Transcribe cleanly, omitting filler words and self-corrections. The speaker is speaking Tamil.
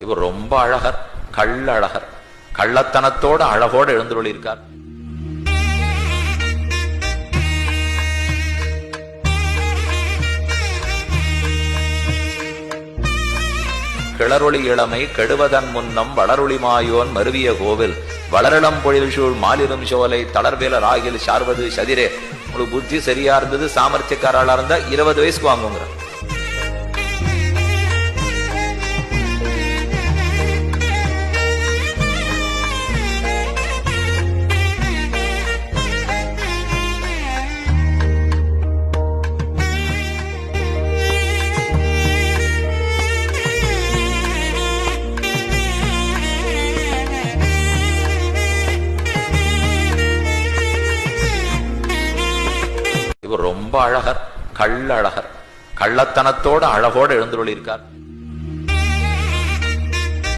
இவர் ரொம்ப அழகர், கள்ளழகர், கள்ளத்தனத்தோட அழகோடு எழுந்துள்ளிருக்கார். கிளரொளி இளமை கெடுவதன் முன்னம் வளரொளி மாயோன் மருவிய கோவில் வளரிளம் பொழில் சூழ் மாலிரும் சோலை தளர்வேலர் ஆகில் சார்வது சதிரே. உங்களுக்கு புத்தி சரியா இருந்தது, சாமர்த்தியக்காரா இருந்தா 20 வயசுக்கு வாங்குங்கிற. இவர் ரொம்ப அழகர், கள்ளழகர், கள்ளத்தனத்தோட அழகோடு எழுந்துள்ளிருக்கார்.